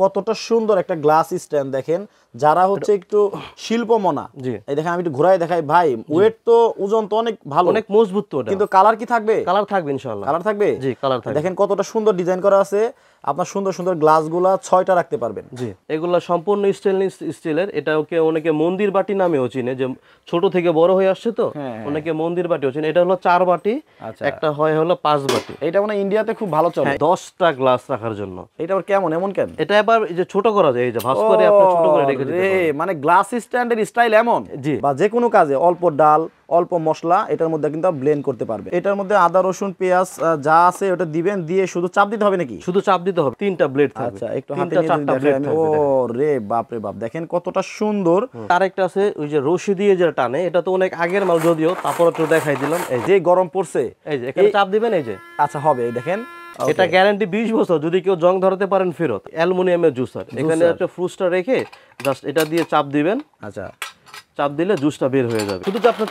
কতটা সুন্দর একটা গ্লাস স্ট্যান্ড দেখেন, যারা হচ্ছে একটু শিল্পমনা। এই দেখেন, আমি একটু ঘুরাই দেখাই ভাই, ওয়েট তো ওজন তো অনেক ভালো, অনেক মজবুত তো, কিন্তু কালার কি থাকবে? কালার থাকবে ইনশাআল্লাহ, কালার থাকবে। জি কালার থাকবে। দেখেন কতটা সুন্দর ডিজাইন করা আছে, আপনার সুন্দর সুন্দর গ্লাসগুলা 6টা রাখতে পারবেন। জি, এগুলা সম্পূর্ণ স্টেনলেস স্টিলের। এটাকে অনেকে মন্দির বাটি নামেও চিনে, যে ছোট থেকে বড় হয়ে আসছে তো, অনেকে মন্দির বাটিও চিনে। এটা হলো 4 বাটি, একটা হয় হলো 5 বাটি। এটা মানে ইন্ডিয়াতে খুব ভালো চলে, 10টা গ্লাস রাখার জন্য। এটা আবার কেমন, এমন কেন? এটা আবার এই যে ছোট করা যায়, এই যে ভাঁজ করে আপনি ছোট করে রেখে দিতে পারেন। মানে গ্লাস স্ট্যান্ডের স্টাইল এমন, জি, বা যে কোনো কাজে অল্প ডাল অল্প মশলা এটার মধ্যে কিন্তু ব্লেন্ড করতে পারবে। এটার মধ্যে আদা রসুন পেঁয়াজ যা আছে ওটা দিবেন, দিয়ে শুধু চাপ দিতে হবে নাকি? শুধু চাপ দিতে হবে। 3টা ব্লেড থাকবে। আচ্ছা, একটু হাতে নিয়ে দেখেন আমি। ও রে বাপ রে বাপ, দেখেন কতটা সুন্দর। আরেকটা আছে ওই যে রশি দিয়ে যে টানে, এটা তো অনেক আগের মাল, যদিও তারপর একটু দেখাই দিলাম। এই যে গরম পড়ছে, এই যে এখানে চাপ দিবেন, এই যে আচ্ছা হবে। এই দেখেন, এটা গ্যারান্টি 20 বছর, যদি কেউ জং ধরাতে পারেন ফেরত। অ্যালুমিনিয়ামের জুসার, এখানে একটা ফ্রুটসটা রেখে জাস্ট এটা দিয়ে চাপ দিবেন। আচ্ছা, চাপ দিলে জুসটা বের হয়ে যাবে। শুধু আপনি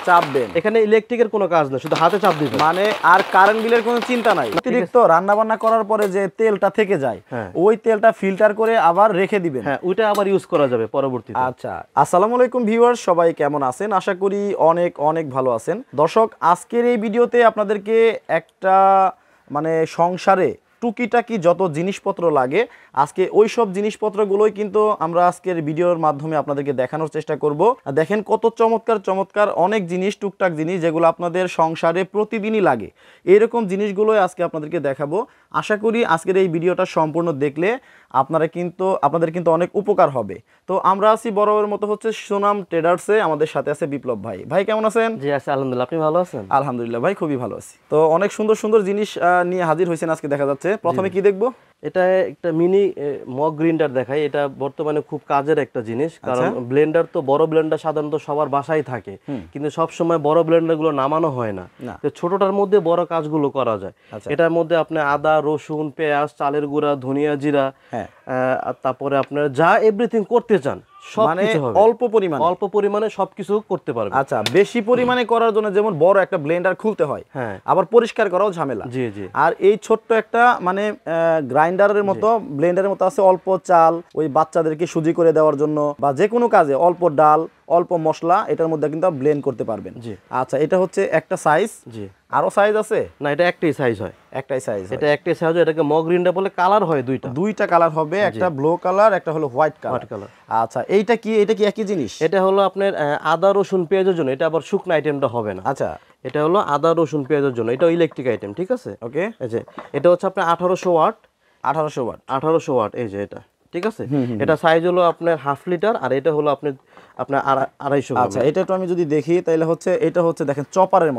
চাপবেন, এখানে ইলেকট্রিকের কোনো কাজ না, শুধু হাতে চাপ দিবেন। মানে আর কারেন্ট বিলের কোনো চিন্তা নাই। অতিরিক্ত রান্না বান্না করার পরে যে তেলটা থেকে যায়, ওই তেলটা ফিল্টার করে আবার রেখে দিবেন। হ্যাঁ, ওইটা আবার ইউজ করা যাবে পরবর্তীতে। আচ্ছা, আসসালামু আলাইকুম ভিউয়ার্স, সবাই কেমন আছেন? আশা করি অনেক অনেক ভালো আছেন। দর্শক, আজকের এই ভিডিওতে আপনাদেরকে একটা মানে সংসারে টুকিটাকি যত জিনিসপত্র লাগে, আজকে ওই সব জিনিসপত্রগুলোই কিন্তু আমরা আজকের ভিডিওর মাধ্যমে আপনাদেরকে দেখানোর চেষ্টা করব। দেখেন কত চমৎকার চমৎকার অনেক জিনিস, টুকটাক জিনিস যেগুলো আপনাদের সংসারে প্রতিদিনই লাগে, এরকম জিনিসগুলোই আজকে আপনাদেরকে দেখাবো। আশা করি আজকের এই ভিডিওটা সম্পূর্ণ দেখলে আপনাদের কিন্তু অনেক উপকার হবে। তো আমরা আছি বরাবরের মতো হচ্ছে সুনাম ট্রেডার্সে, আমাদের সাথে আছে বিপ্লব ভাই। ভাই কেমন আছেন? জি আছি আলহামদুলিল্লাহ, আপনি ভালো আছেন? আলহামদুলিল্লাহ ভাই, খুবই ভালো আছি। তো অনেক সুন্দর সুন্দর জিনিস নিয়ে হাজির হয়েছেন আজকে, দেখা যাচ্ছে। প্রথমে কি দেখবো? এটা একটা মিনি মগ গ্রাইন্ডার দেখাই। এটা বর্তমানে খুব কাজের একটা জিনিস, কারণ ব্লেন্ডার তো বড় ব্লেন্ডার সাধারণত সবার বাসায় থাকে, কিন্তু সব সময় বড় ব্লেন্ডার গুলো নামানো হয় না। তো ছোটটার মধ্যে বড় কাজগুলো করা যায়। এটার মধ্যে আপনি আদা রসুন পেঁয়াজ চালের গুঁড়া ধনিয়া জিরা, তারপরে আপনার যা এভরিথিং করতে চান মানে অল্প পরিমাণে সবকিছু করতে পারবেন। আচ্ছা, বেশি পরিমাণে করার জন্য যেমন বড় একটা ব্লেন্ডার খুলতে হয়, আবার পরিষ্কার করাও ঝামেলা। জি জি। আর এই ছোট্ট একটা মানে গ্রাইন্ডারের মতো, ব্লেন্ডারের মতো আছে অল্প চাল, ওই বাচ্চাদেরকে সুজি করে দেওয়ার জন্য, বা যে কোনো কাজে অল্প ডাল অল্প মশলা এটার মধ্যে কিন্তু ব্লেন্ড করতে পারবেন। আচ্ছা, এটা হচ্ছে একটা সাইজ। জি, আরো সাইজ আছে? না, এটা একটাই সাইজ হয়। একটাই সাইজ, এটা একটাই সাইজ। এটাকে মগ গ্রাইন্ডার বলে। কালার হয় দুইটা কালার হবে, একটা ব্লু কালার, একটা হলো হোয়াইট কালার। আচ্ছা, এটা কি একই জিনিস? এটা হলো আপনার আদা রসুন পেঁয়াজের জন্য। এটা আবার শুকনো আইটেমটা হবে না। আচ্ছা, এটা হলো আদা রসুন পেঁয়াজের জন্য, এটা ইলেকট্রিক আইটেম, ঠিক আছে? ওকে। এই যে এটা হচ্ছে আপনার 1800 ওয়াট। 1800 ওয়াট, এই যে এটা, ঠিক আছে? এটা সাইজ হলো আপনার 1/2 লিটার, আর এটা হলো আপনার 250 গ্রাম। আচ্ছা, এটা একটু আমি যদি দেখি তাহলে হচ্ছে এটা হচ্ছে দেখেন চপারের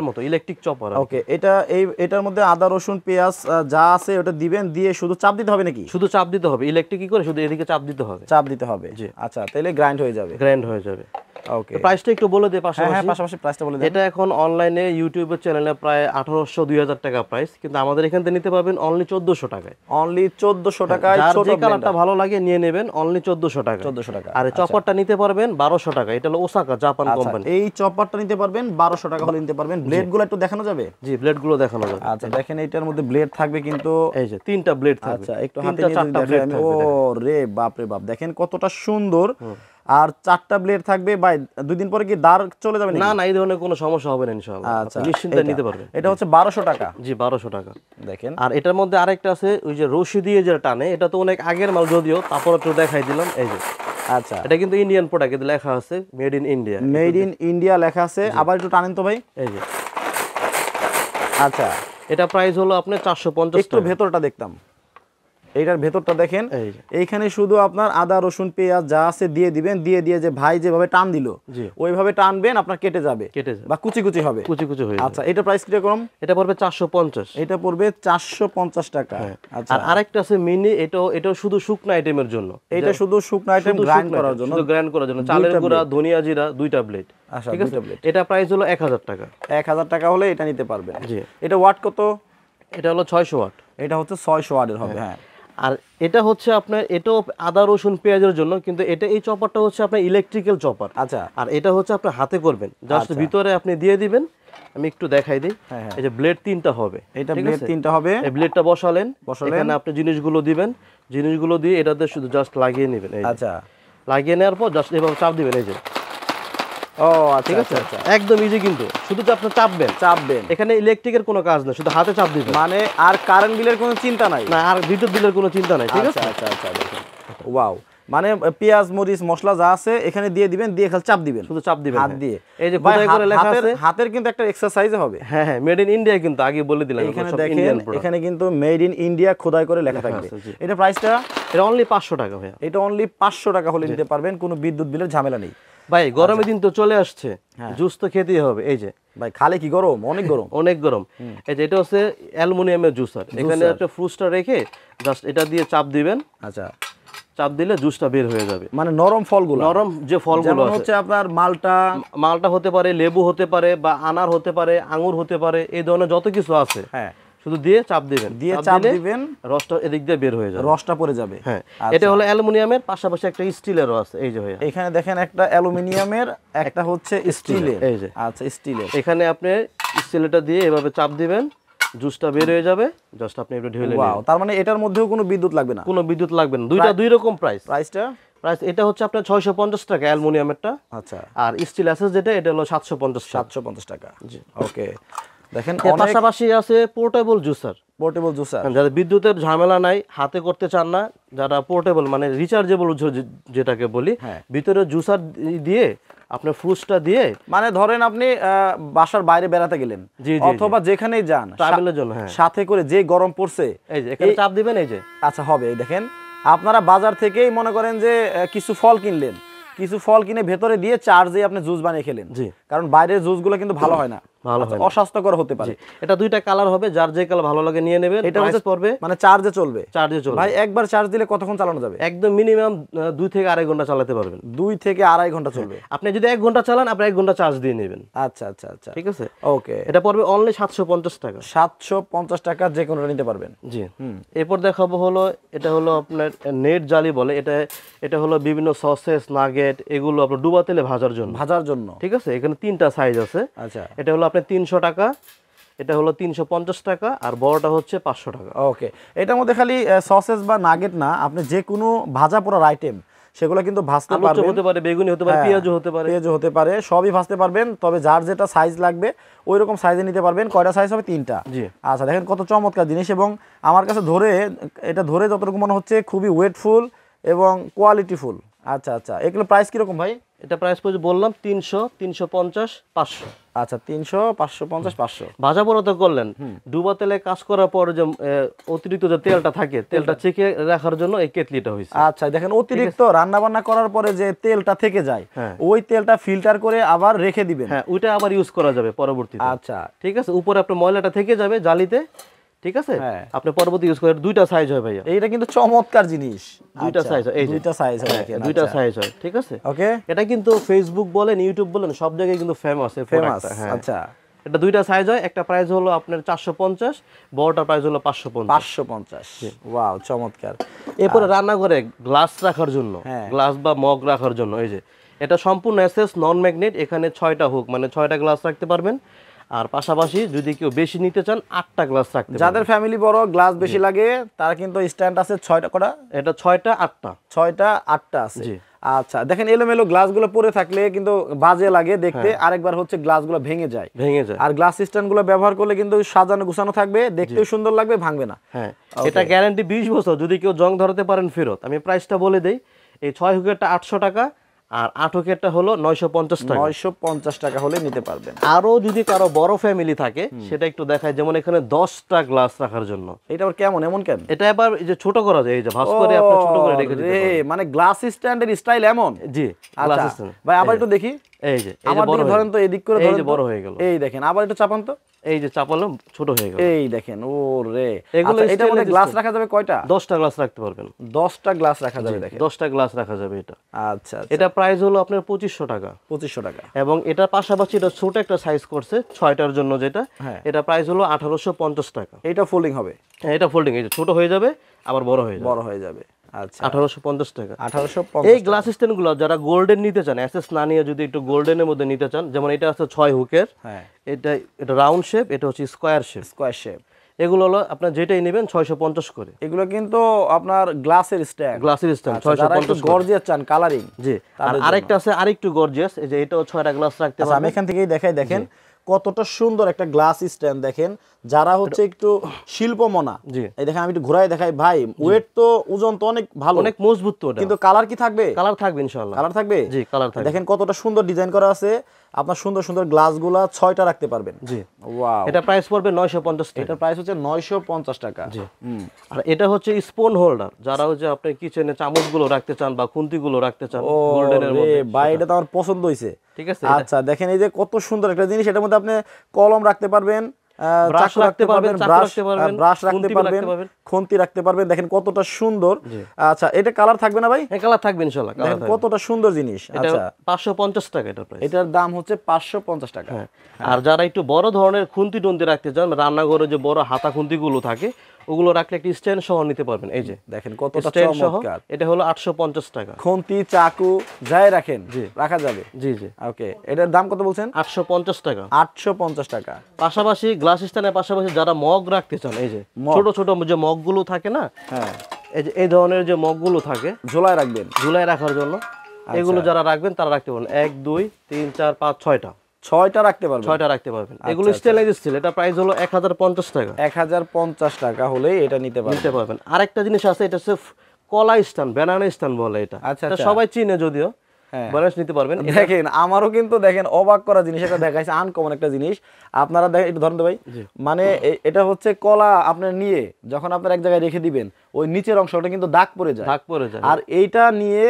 মতো, ইলেকট্রিক চপার। ওকে। এটার মধ্যে আদা রসুন পেঁয়াজ যা আছে ওটা দিবেন, দিয়ে শুধু চাপ দিতে হবে নাকি? শুধু চাপ দিতে হবে। ইলেকট্রিক কি করে, শুধু এদিকে চাপ দিতে হবে। জি, আচ্ছা, তাহলে গ্রাইন্ড হয়ে যাবে। ওকে, প্রাইসটা একটু বলে দে পাশাপাশি প্রাইসটা বলে দেন। এটা এখন অনলাইনে ইউটিউবের চ্যানেলে প্রায় 1800-2000 টাকা প্রাইস, কিন্তু আমাদের এখান থেকে নিতে পারবেন অনলি 1400 টাকায়। অনলি 1400 টাকায় ছোট যে কালারটা ভালো লাগে নিয়ে নেবেন, অনলি 1400 টাকা। আর চপারটা নিতে পারবেন 1200 টাকা। এটা হলো ওসাকা জাপান কোম্পানি। এই চপারটা নিতে পারবেন 1200 টাকা হলে নিতে পারবেন। ব্লেডগুলো একটু দেখানো যাবে? জি, ব্লেডগুলো দেখানো যাবে। আচ্ছা, দেখেন এটার মধ্যে ব্লেড থাকবে কিন্তু, এই যে 3টা ব্লেড থাকবে। আচ্ছা, একটু হাতে নিয়ে দেখেন। ও রে বাপ রে বাপ, দেখেন কতটা সুন্দর। আর 4টা ব্লেড থাকবে। ভাই, 2 দিন পরে কি দাঁড় চলে যাবে? না, এই ধরনের কোনো সমস্যা হবে না ইনশাআল্লাহ। আচ্ছা, নিশ্চিন্তে নিতে পারবেন। এটা হচ্ছে 1200 টাকা। জি, 1200 টাকা। দেখেন, আর এটার মধ্যে আরেকটা আছে ওই যে রশি দিয়ে যে টানে, এটা তো অনেক আগের মাল, যদিও তারপর একটু দেখাই দিলাম। এই যে, আচ্ছা, এটা কিন্তু ইন্ডিয়ান প্রোডাক্ট, এটা লেখা আছে মেড ইন ইন্ডিয়া লেখা আছে। আবার একটু টানেন তো ভাই। এই যে, আচ্ছা, এটা প্রাইস হলো আপনার 450 টাকা। একটু ভেতরটা দেখতাম, এইটার ভেতরটা দেখেন। এইখানে শুধু আপনার আদা রসুন পেঁয়াজ যা আছে দিয়ে দিবেন, দিয়ে যে ভাই যেভাবে টান দিল ওইভাবে টানবেন, আপনার কেটে যাবে বা কুচি হবে। আচ্ছা, এটা প্রাইস কিরকম? এটা পড়বে 450। এটা পড়বে 450 টাকা। আচ্ছা, আর আরেকটা আছে মিনি, এটা শুধু শুকনো আইটেমের জন্য। এটা শুধু শুকনো আইটেম গ্রাইন্ড করার জন্য, চালের গুঁড়া ধনিয়া জিরা 2টা ব্লেড। ঠিক আছে, এটা প্রাইস হলো 1000 টাকা। 1000 টাকা হলে এটা নিতে পারবেন। জি, এটা ওয়াট কত? এটা হলো 600 ওয়াট। এটা হচ্ছে 600 ওয়াটের হবে। হ্যাঁ, আর এটা হচ্ছে আপনার, এটাও আদা রসুন পেঁয়াজের জন্য, কিন্তু এটা এই চপারটা হচ্ছে আপনার ইলেকট্রিক্যাল চপার। আচ্ছা। আর এটা হচ্ছে আপনার হাতে করবেন, জাস্ট ভিতরে আপনি দিয়ে দিবেন। আমি একটু দেখাই দিই। এই যে ব্লেড 3টা হবে, এটা ব্লেড 3টা হবে। এই ব্লেডটা বসালেন, এখানে আপনি জিনিসগুলো দিবেন, জিনিসগুলো দিয়ে এটাতে শুধু জাস্ট লাগিয়ে নেবেন। আচ্ছা, লাগিয়ে নেওয়ার পর জাস্ট এভাবে চাপ দিবেন। এই যে, ও ঠিক আছে, একদম ইজি, কিন্তু শুধু আপনি চাপবেন। এখানে ইলেকট্রিকের কোনো কাজ নেই, শুধু হাতে চাপ দিবেন। মানে আর কারেন্ট বিলের কোনো চিন্তা নাই, না আর বিদ্যুৎ বিলের কোনো চিন্তা নাই। ঠিক আছে। আচ্ছা আচ্ছা, দেখেন ওয়াও, মানে পেঁয়াজ মরিচ মশলা যা আছে এখানে দিয়ে দিবেন, দিয়ে খালি চাপ দিবেন, শুধু চাপ দিবেন হাত দিয়ে। এই যে খোদাই করে লেখা আছে, হাতের কিন্তু একটা এক্সারসাইজ হবে। হ্যাঁ, মেড ইন ইন্ডিয়া, কিন্তু আগে বলে দিলাম। এখানে দেখেন, এখানে কিন্তু মেড ইন ইন্ডিয়া খোদাই করে লেখা থাকবে। এটা প্রাইসটা, এটা অনলি 500 টাকা ভাইয়া। এটা অনলি 500 টাকা হলে নিতে পারবেন, কোনো বিদ্যুৎ বিলের ঝামেলা নেই ভাই। গরমের দিন তো চলে আসছে, জুস তো খেতেই হবে। এই যে ভাই, খালে কি গরম, অনেক গরম, অনেক গরম। এই যে এটা হচ্ছে অ্যালুমিনিয়ামের জুসার, এখানে একটা ফ্রুটসটা রেখে জাস্ট এটা দিয়ে চাপ দিবেন। আচ্ছা, চাপ দিলে জুসটা বের হয়ে যাবে। মানে নরম ফলগুলো, নরম যে ফলগুলো আছে, হচ্ছে আপনার মালটা হতে পারে, লেবু হতে পারে, বা আনার হতে পারে, আঙ্গুর হতে পারে, এই ধরনের যত কিছু আছে, হ্যাঁ, শুধু দিয়ে চাপ দিবেন, রসটা এদিক দিয়ে বের হয়ে যাবে, রসটা পড়ে যাবে। হ্যাঁ, এটা হলো অ্যালুমিনিয়ামের, পাশাপাশি একটা স্টিলেরও আছে। এই যে ভাইয়া, এখানে দেখেন একটা অ্যালুমিনিয়ামের, একটা হচ্ছে স্টিলের। এই যে, আচ্ছা, স্টিলের। এখানে আপনি স্টিলটা দিয়ে এভাবে চাপ দিবেন, জুসটা বের হয়ে যাবে, জাস্ট আপনি একটু ঢেলে ওয়াও, তার মানে এটার মধ্যেও কোনো বিদ্যুৎ লাগবে না? কোনো বিদ্যুৎ লাগবে না। দুইটা দুই রকম প্রাইস। প্রাইস এটা হচ্ছে আপনার 650 টাকা অ্যালুমিনিয়ামেরটা। আচ্ছা, আর স্টিল অ্যাসেস যেটা, এটা হলো 750 টাকা। জি, ওকে। দেখেন পাশাপাশি আছে পোর্টেবল জুসার। যাদের বিদ্যুতের ঝামেলা নাই, হাতে করতে চান না, যারা পোর্টেবল মানে রিচার্জেবল যেটাকে বলি, ভিতরে জুসার দিয়ে আপনার ফ্রুটসটা দিয়ে, মানে ধরেন আপনি বাসার বাইরে বেড়াতে গেলেন অথবা যেখানেই যান ট্রাভেলের জন্য, সাথে করে যে গরম পড়ছে, এই যে এখানে চাপ দিবেন। এই যে, আচ্ছা হবে। এই দেখেন, আপনারা বাজার থেকেই মনে করেন যে কিছু ফল কিনলেন, কিছু ফল কিনে ভেতরে দিয়ে চার্জে আপনি জুস বানিয়ে খেলেন। কারণ বাইরের জুসগুলো কিন্তু ভালো হয় না, অস্বাস্থ্যকর হতে পারে। এটা দুইটা কালার হবে, যার যে কালার ভালো লাগে নিয়ে নেবেন। এটা হচ্ছে পড়বে মানে চার্জে চলবে। ভাই, একবার চার্জ দিলে কতক্ষণ চালানো যাবে? একদম মিনিমাম 2 থেকে 2.5 ঘন্টা চালাতে পারবেন। 2 থেকে 2.5 ঘন্টা চলবে। আপনি যদি 1 ঘন্টা চালান, আপনি 1 ঘন্টা চার্জ দিয়ে নেবেন। আচ্ছা আচ্ছা আচ্ছা, ঠিক আছে, ওকে। এটা পড়বে অনলি 750 টাকা। 750 টাকা যে কোনোটা নিতে পারবেন। জি। এরপর দেখাবো হলো, এটা হলো আপনার নেট জালি বলে। এটা হলো বিভিন্ন সসেস, নাগেট, এগুলো আপনার ডুবা তেলে ভাজার জন্য। ঠিক আছে, এখানে 3টা সাইজ আছে। আচ্ছা, এটা হলো আপনার 300 টাকা, এটা হলো 350 টাকা, আর বড়টা হচ্ছে 500 টাকা। ওকে, এটার মধ্যে খালি সসেস বা নাগেট না, আপনি যে কোনো ভাজা পোড়ার আইটেম সেগুলো কিন্তু ভাজতে পারবেন। হতে পারে, বেগুনি হতে পারে, পেঁয়াজও হতে পারে, সবই ভাজতে পারবেন। তবে যার যেটা সাইজ লাগবে ওই রকম সাইজে নিতে পারবেন। কয়টা সাইজ হবে? 3টা। আচ্ছা, দেখেন কত চমৎকার জিনিস, এবং আমার কাছে এটা ধরে যতটুকু মনে হচ্ছে খুবই ওয়েটফুল এবং কোয়ালিটিফুল। আচ্ছা আচ্ছা, এগুলো প্রাইস কিরকম ভাই? এটা প্রাইস বললাম 300, 350, 500। আচ্ছা, 300, 550, 500। ভাজা পোড়া তো করলেন, ডুবা তেলে কাজ করার পর যে অতিরিক্ত যে তেলটা থাকে, তেলটা চেকে রাখার জন্য এই কেটলিটা হয়েছে। আচ্ছা, দেখেন অতিরিক্ত রান্না বান্না করার পরে যে তেলটা থেকে যায়, ওই তেলটা ফিল্টার করে আবার রেখে দিবেন। হ্যাঁ, ওইটা আবার ইউজ করা যাবে পরবর্তীতে। আচ্ছা, ঠিক আছে, উপরে আপনার ময়লাটা থেকে যাবে জালিতে। ঠিক আছে, আপনি পরবর্তী ইউজ করেন। 2টা সাইজ হয় ভাইয়া। এইটা কিন্তু চমৎকার জিনিস। 2টা সাইজ হয়, এই 2টা সাইজ হয়, দেখেন 2টা সাইজ হয়। ঠিক আছে, ওকে। এটা কিন্তু ফেসবুক বলেন, ইউটিউব বলেন, সব জায়গায় কিন্তু ফেমাস। আচ্ছা, এটা 2টা সাইজ হয়। একটা প্রাইস হলো আপনার 450, বড়টা প্রাইস হলো 550। ওয়াও, চমৎকার। এরপরে রান্নাঘরে গ্লাস রাখার জন্য, গ্লাস বা মগ রাখার জন্য, এই যে এটা সম্পূর্ণ এসএস নন ম্যাগনেট। এখানে 6টা হুক, মানে 6টা গ্লাস রাখতে পারবেন। আর পাশাপাশি যদি কেউ বেশি নিতে চান, 8টা গ্লাস রাখতে পারবেন। যাদের ফ্যামিলি বড়, গ্লাস বেশি লাগে, তারা কিন্তু স্ট্যান্ড আছে 6টা কটা, এটা 6টা 8টা আছে। আচ্ছা, দেখেন এলোমেলো গ্লাসগুলো পরে থাকলে কিন্তু বাজে লাগে দেখতে। আরেকবার হচ্ছে গ্লাসগুলো ভেঙে যায়। আর গ্লাস স্ট্যান্ডগুলো ব্যবহার করলে কিন্তু সাজানো গুছানো থাকবে, দেখতেও সুন্দর লাগবে, ভাঙবে না। হ্যাঁ, এটা গ্যারান্টি 20 বছর। যদি কেউ জং ধরাতে পারেন ফেরত। আমি প্রাইসটা বলে দেই, এই 6 হুকেরটা 800 টাকা, আর 8 হুকেরটা হলো 950 টাকা। 950 টাকা হলে নিতে পারবেন। আরো যদি কারো বড় ফ্যামিলি থাকে, সেটা একটু দেখায়। যেমন এখানে 10টা গ্লাস রাখার জন্য। এটা আবার কেমন, এমন কেন? এটা আবার এই যে ছোট করা যায়, এই যে ভাঁজ করে আপনি ছোট করে রেখে দিতে পারেন। মানে গ্লাস স্ট্যান্ডের স্টাইল এমন। জি, গ্লাস স্ট্যান্ড। ভাই আবার একটু দেখি। এই যে আমার দিকে ধরেন তো, এদিক করে এই ধরেন যে তো। বড় হয়ে গেল, এই দেখেন, আবার একটু চাপান তো। এই যে চাপালো ছোট হয়ে গেল, এই দেখেন, ওরে। এগুলো আচ্ছা, এটার মধ্যে গ্লাস রাখা যাবে কয়টা? 10টা গ্লাস রাখতে পারবেন। 10টা গ্লাস রাখা যাবে, দেখেন 10টা গ্লাস রাখা যাবে এটা। আচ্ছা, এটা প্রাইস হলো আপনার 2500 টাকা। 2500 টাকা। এবং এটার পাশাপাশি এটা ছোট একটা সাইজ করছে 6টার জন্য, যেটা হ্যাঁ। এটা প্রাইস হলো 1850 টাকা। এটা ফোল্ডিং হবে? হ্যাঁ, এটা ফোল্ডিং, এই যে ছোট হয়ে যাবে আবার বড় হয়ে যাবে, বড় হয়ে যাবে। আচ্ছা, 1850 টাকা। 1850। এই গ্লাস স্ট্যান্ডগুলো যারা গোল্ডেন নিতে চান, এসএস না নিয়ে যদি একটু গোল্ডেনের মধ্যে নিতে চান, যেমন এটা আছে 6 হুকের, হ্যাঁ, এটা রাউন্ড শেপ, এটা হচ্ছে স্কোয়ার শেপ। Square shape. এগুলো হলো আপনার যেটাই নেবেন 650 করে। এগুলো কিন্তু আপনার গ্লাসের স্ট্যান্ড, গ্লাসের স্ট্যান্ড যারা একটু 650 করে। গর্জিয়াস চান কালারিং। জি, আর আরেকটা আছে আরেকটু গর্জিয়াস, এই যে এটাও 6টা গ্লাস রাখতে আচ্ছা, আমি পারবেন। এখান থেকেই দেখাই, দেখেন কতটা সুন্দর একটা গ্লাস স্ট্যান্ড। দেখেন যারা হচ্ছে একটু শিল্পমনা, জি, এই দেখেন আমি একটু ঘুরাই দেখাই ভাই, ওয়েট তো ওজন তো অনেক ভালো, অনেক মজবুত তো এটা। কিন্তু কালার কি থাকবে? কালার থাকবে ইনশাআল্লাহ, কালার থাকবে। জি কালার থাকবে। দেখেন কতটা সুন্দর ডিজাইন করা আছে, আপনার সুন্দর সুন্দর গ্লাসগুলা 6টা রাখতে পারবেন। জি, ওয়াও। এটা প্রাইস পড়বে 950 টাকা। এটার প্রাইস হচ্ছে 950 টাকা। জি, আর এটা হচ্ছে স্পুন হোল্ডার, যারা হচ্ছে আপনি কিচেনে চামচগুলো রাখতে চান বা খুন্তিগুলো রাখতে চান গোল্ডেনের মধ্যে। ভাই এটা তো আমার পছন্দ হইছে। ঠিক আছে, আচ্ছা, দেখেন এই যে কত সুন্দর একটা জিনিস, এটার মধ্যে আপনি কলম রাখতে পারবেন, ব্রাশ চাকু রাখতে পারবেন, ব্রাশ রাখতে পারবেন, খুন্তি রাখতে পারবেন। দেখেন কতটা সুন্দর। আচ্ছা, এটা কালার থাকবে না ভাই? হ্যাঁ, কালার থাকবে ইনশাআল্লাহ, কালার দেখেন থাকবে। কতটা সুন্দর জিনিস। আচ্ছা, 550 টাকা এটা প্রাইস। এটার দাম হচ্ছে 550 টাকা। আর যারা একটু বড় ধরনের খুন্তি টুন্তি রাখতে চান, রান্নাঘরে যে বড় হাতা খুন্তিগুলো থাকে, ওগুলো রাখলে একটা স্ট্যান্ড সহ নিতে পারবেন। এই যে দেখেন কতটা স্ট্যান্ড সহ, চমৎকার। এটা হলো 850 টাকা। খুন্তি চাকু যাই রাখেন রাখা যাবে। জি জি, ওকে, এটার দাম কত বলছেন? 850 টাকা। 850 টাকা। পাশাপাশি গ্লাস স্ট্যান্ডের পাশাপাশি যারা মগ রাখতে চান, এই যে ছোট ছোট যে মগগুলো থাকে না, হ্যাঁ, এই যে এই ধরনের যে মগগুলো থাকে ঝোলায় রাখবেন, ঝুলায় রাখার জন্য, এগুলো যারা রাখবেন তারা রাখতে পারেন। 1 2 3 4 5 6টা, 6টা রাখতে পারবেন, 6টা রাখতে পারবেন। এগুলো স্টেনলেস স্টিল, এটা প্রাইস হলো 1050 টাকা। 1050 টাকা হলেই এটা নিতে পারবেন। আরেকটা জিনিস আছে, এটা হচ্ছে কলা স্ট্যান্ড, ব্যানানা স্ট্যান্ড বলে এটা। আচ্ছা, এটা সবাই চিনে যদিও, ব্যালেন্স নিতে পারবেন। দেখেন আমারও কিন্তু দেখেন অবাক করা জিনিস একটা দেখাইছে, আনকমন একটা জিনিস। আপনারা দেখেন একটু ধরেন তো ভাই, মানে এটা হচ্ছে কলা আপনার নিয়ে যখন আপনার এক জায়গায় রেখে দিবেন, ওই নিচের অংশটা কিন্তু দাগ পড়ে যায়, আর এইটা নিয়ে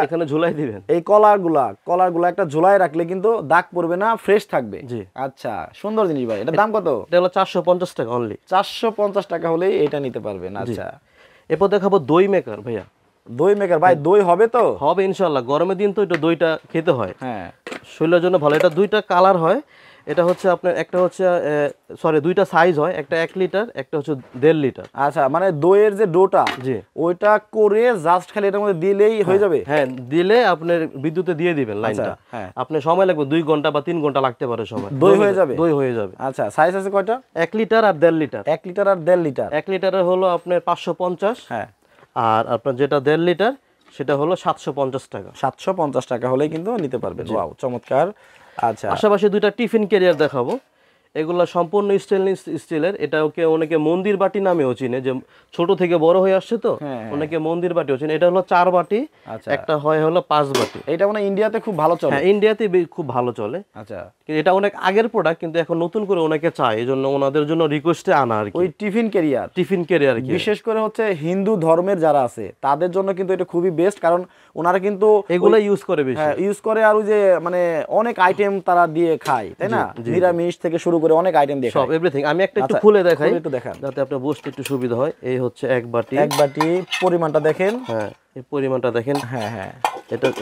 এখানে ঝুলাই দিবেন। এই কলারগুলা একটা ঝুলায় রাখলে কিন্তু দাগ পড়বে না, ফ্রেশ থাকবে। আচ্ছা, সুন্দর জিনিস ভাই। এটার দাম কত? এটা হলো 450 টাকা অনলি। 450 টাকা হলেই এটা নিতে পারবেন। আচ্ছা, এরপর দেখাবো দই মেকার। ভাইয়া দই মেকার, ভাই দই হবে তো? হবে ইনশাআল্লাহ, গরমের দিন তো এটা দইটা খেতে হয়, হ্যাঁ, শরীরের জন্য ভালো। এটা দুইটা কালার হয়, এটা হচ্ছে আপনার একটা হচ্ছে দুইটা সাইজ হয়, একটা 1 লিটার, একটা হচ্ছে 1.5 লিটার। আচ্ছা, মানে দইয়ের যে ডোটা, জি, ওইটা করে জাস্ট খালি এটার মধ্যে দিলেই হয়ে যাবে? হ্যাঁ, দিলে আপনার বিদ্যুতে দিয়ে দিবেন লাইনটা। আপনার সময় লাগবে 2 ঘন্টা বা 3 ঘন্টা লাগতে পারে সময়, দই হয়ে যাবে। দই হয়ে যাবে। আচ্ছা, সাইজ আছে কয়টা? 1 লিটার আর 1.5 লিটার। 1 লিটার আর 1.5 লিটার। 1 লিটারের হলো আপনার 550, হ্যাঁ, আর আপনার যেটা 1.5 লিটার সেটা হলো 750 টাকা। 750 টাকা হলেই কিন্তু নিতে পারবেন। ওয়াও, চমৎকার। আচ্ছা, পাশাপাশি দুইটা টিফিন ক্যারিয়ার দেখাবো। এগুলা সম্পূর্ণ স্টেনলেস স্টিলের। এটাকে অনেকে মন্দির বাটি নামেও চিনে, যে ছোট থেকে বড় হয়ে আসছে তো, অনেকে মন্দির বাটিও চিনে। এটা হলো 4 বাটি, একটা হয় হলো 5 বাটি। এটা মানে ইন্ডিয়াতে খুব ভালো চলে। হ্যাঁ, ইন্ডিয়াতে খুব ভালো চলে। আচ্ছা, এটা অনেক আগের প্রোডাক্ট, কিন্তু এখন নতুন করে অনেকে চায়, এই জন্য ওনাদের জন্য রিকোয়েস্টে আনা আর কি। ওই টিফিন ক্যারিয়ার বিশেষ করে হচ্ছে হিন্দু ধর্মের যারা আছে তাদের জন্য কিন্তু এটা খুবই বেস্ট, কারণ ওনারা কিন্তু এগুলো ইউজ করে বেশি। হ্যাঁ, ইউজ করে। আর ওই যে মানে অনেক আইটেম তারা দিয়ে খায়, তাই না? নিরামিষ থেকে শুরু করে অনেক আইটেম দিয়ে সব এভরিথিং। আমি একটা একটু খুলে দেখাই, একটু দেখান, যাতে আপনার বুঝতে একটু সুবিধা হয়। এই হচ্ছে 1 বাটি। 1 বাটি পরিমাণটা দেখেন। হ্যাঁ, এই পরিমাণটা দেখেন। হ্যাঁ হ্যাঁ,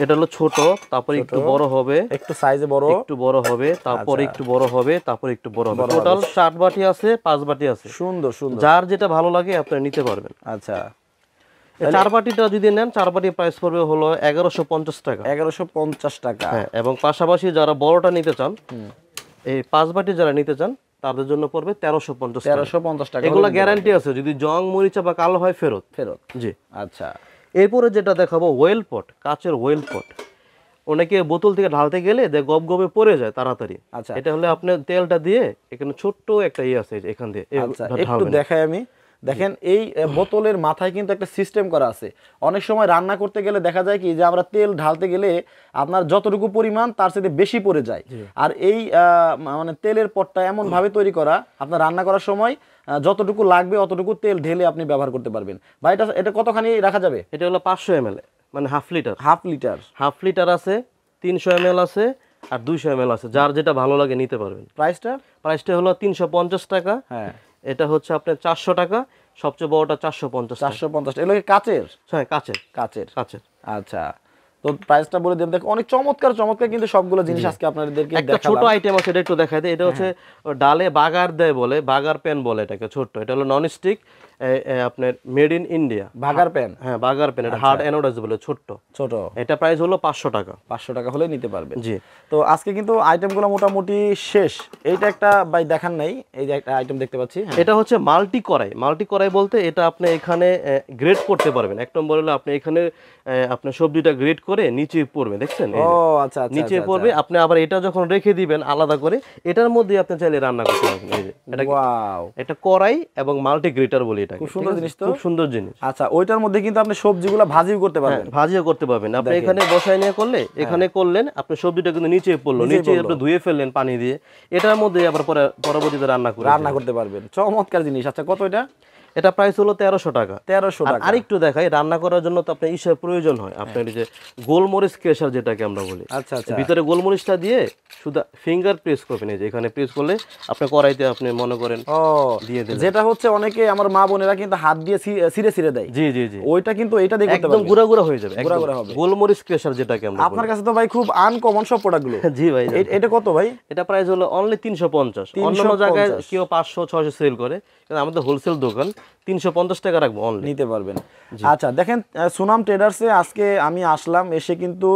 এটা হলো ছোট, তারপরে একটু বড় হবে, একটু সাইজে বড়, একটু বড় হবে, তারপরে একটু বড় হবে, তারপরে একটু বড় হবে। টোটাল 4 বাটি আছে, 5 বাটি আছে। সুন্দর সুন্দর, যার যেটা ভালো লাগে আপনারা নিতে পারবেন। আচ্ছা, 4 বাটিটা যদি নেন, 4 বাটি প্রাইস পড়বে হলো 1150 টাকা। 1150 টাকা। হ্যাঁ, এবং পাশাপাশি যারা বড়টা নিতে চান, এই 5 বাটি যারা নিতে চান, তাদের জন্য পড়বে 1350 টাকা। এগুলো গ্যারান্টি আছে, যদি জং মরিচা বা কালো হয় ফেরত। জি, আচ্ছা। এরপরে যেটা দেখাবো ওয়েল পট, কাচের ওয়েল পট। অনেকে বোতল থেকে ঢালতে গেলে গব গবে পড়ে যায় তাড়াতাড়ি। আচ্ছা, এটা হলে আপনি তেলটা দিয়ে এখানে ছোট্ট একটা আছে, এখান দিয়ে একটু দেখাই আমি। দেখেন এই বোতলের মাথায় কিন্তু একটা সিস্টেম করা আছে। অনেক সময় রান্না করতে গেলে দেখা যায় কি, যে আমরা তেল ঢালতে গেলে আপনার যতটুকু পরিমাণ তার সাথে বেশি পড়ে যায়। আর এই মানে তেলের পটটা এমন ভাবে তৈরি করা, আপনার রান্না করার সময় যতটুকু লাগবে অতটুকু তেল ঢেলে আপনি ব্যবহার করতে পারবেন। ভাই এটা কতখানি রাখা যাবে? এটা হলো 500 ml, মানে হাফ লিটার। হাফ লিটার আছে, 300 ml আছে, আর 200 ml আছে, যার যেটা ভালো লাগে নিতে পারবেন। প্রাইসটা? প্রাইসটা হলো 350 টাকা। হ্যাঁ, এটা হচ্ছে আপনার 400 টাকা, সবচেয়ে বড়টা 450 টাকা। 450। এগুলো কি কাচের? হ্যাঁ, কাচের। কাচের। কাচের। আচ্ছা, তো প্রাইসটা বলে দেন। দেখো অনেক চমৎকার চমৎকার কিন্তু সবগুলো জিনিস আজকে আপনাদেরকে একটা ছোট দেখালাম। আইটেম আছে, এটা একটু দেখাই দেয়। এটা হচ্ছে ডালে বাগার দেয় বলে, বাগার প্যান বলে এটাকে, ছোট্ট। এটা হলো নন স্টিক, আপনার মেড ইন ইন্ডিয়া বাগার প্যান। হ্যাঁ, বাগার প্যান। এটা হার্ড অ্যানোডাইজ বলে, ছোট্ট। ছোট। এটা প্রাইস হলো 500 টাকা। 500 টাকা হলে নিতে পারবেন। জি। তো আজকে কিন্তু আইটেমগুলো মোটামুটি শেষ। এইটা একটা ভাই দেখান নাই, এই যে একটা আইটেম দেখতে পাচ্ছি। হ্যাঁ। এটা হচ্ছে মাল্টি কড়াই। মাল্টি কড়াই বলতে এটা আপনি এখানে গ্রেড করতে পারবেন। এক নম্বর হলো আপনি এখানে আপনার সবজিটা গ্রেড করে নিচে পড়বে, দেখছেন? ও আচ্ছা আচ্ছা। নিচে পড়বে। আপনি আবার এটা যখন রেখে দিবেন আলাদা করে, এটার মধ্যে আপনি চাইলে রান্না করতে পারবেন। এই যে এটা, ওয়াও, এটা কড়াই এবং মাল্টি গ্রেটার বলি এটা। খুব সুন্দর জিনিস তো। খুব সুন্দর জিনিস। আচ্ছা, ওইটার মধ্যে কিন্তু আপনি সবজিগুলো ভাজিও করতে পারবেন। ভাজিও করতে পারবেন। আপনি এখানে বসায় নিয়ে করলে, এখানে করলেন, আপনি সবজিটা কিন্তু নিচে পড়লো, নিচে আপনি ধুয়ে ফেললেন পানি দিয়ে, এটার মধ্যে আবার পরবর্তীতে রান্না করতে পারবেন। চমৎকার জিনিস। আচ্ছা, কত এটা? এটা প্রাইস হলো 1300 টাকা। 1300 টাকা। আরেকটু দেখাই, রান্না করার জন্য তো আপনার ইসের প্রয়োজন হয়, আপনার এই যে গোলমরিচ ক্রেশার যেটাকে আমরা বলি। আচ্ছা আচ্ছা। ভিতরে গোলমরিচটা দিয়ে শুধু ফিঙ্গার প্রেস করবেন। এই যে এখানে প্রেস করলে আপনি কড়াইতে আপনি মনে করেন দিয়ে দিলেন। যেটা হচ্ছে অনেকে আমার মা বোনেরা কিন্তু হাত দিয়ে ছিঁড়ে ছিঁড়ে দেয়। জি জি জি। ওইটা কিন্তু এটা দিয়ে করতে একদম পারবেন। গুঁড়া গুঁড়া হয়ে যাবে, গুঁড়া গুঁড়া হবে। গোলমরিচ ক্রেশার যেটাকে আমরা বলি। আপনার কাছে তো ভাই খুব আনকমন সব প্রোডাক্টগুলো। জি ভাই। এটা কত ভাই? এটা প্রাইস হলো অনলি 350। অন্যান্য জায়গায় কেউ 500 600 সেল করে, কিন্তু আমাদের হোলসেল দোকান 350 টাকা রাখবো অনলি, নিতে পারবেন। আচ্ছা দেখেন, সুনাম ট্রেডার্সে আজকে আমি আসলাম, এসে কিন্তু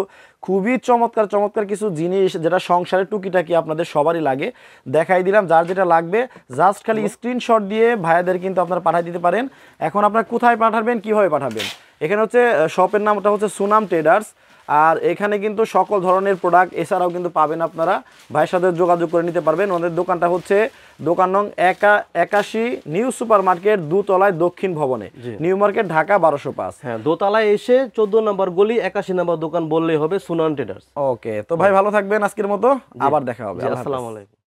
খুবই চমৎকার চমৎকার কিছু জিনিস যেটা সংসারের টুকিটাকি আপনাদের সবারই লাগে দেখাই দিলাম। যার যেটা লাগবে জাস্ট খালি স্ক্রিনশট দিয়ে ভাইয়াদের কিন্তু আপনারা পাঠিয়ে দিতে পারেন। এখন আপনারা কোথায় পাঠাবেন, কিভাবে পাঠাবেন? এখানে হচ্ছে শপের নামটা হচ্ছে সুনাম ট্রেডার্স। আর এখানে কিন্তু সকল ধরনের প্রোডাক্ট এছাড়াও কিন্তু পাবেন, আপনারা ভাইয়ের সাথে যোগাযোগ করে নিতে পারবেন। ওদের দোকানটা হচ্ছে দোকান নং 81 নিউ সুপার মার্কেট, দুতলায়, দক্ষিণ ভবনে, নিউ মার্কেট, ঢাকা 1205। হ্যাঁ, দোতলায় এসে 14 নম্বর গলি 81 নম্বর দোকান বললেই হবে, সুনাম ট্রেডার্স। ওকে, তো ভাই ভালো থাকবেন, আজকের মতো আবার দেখা হবে। আসসালামু আলাইকুম।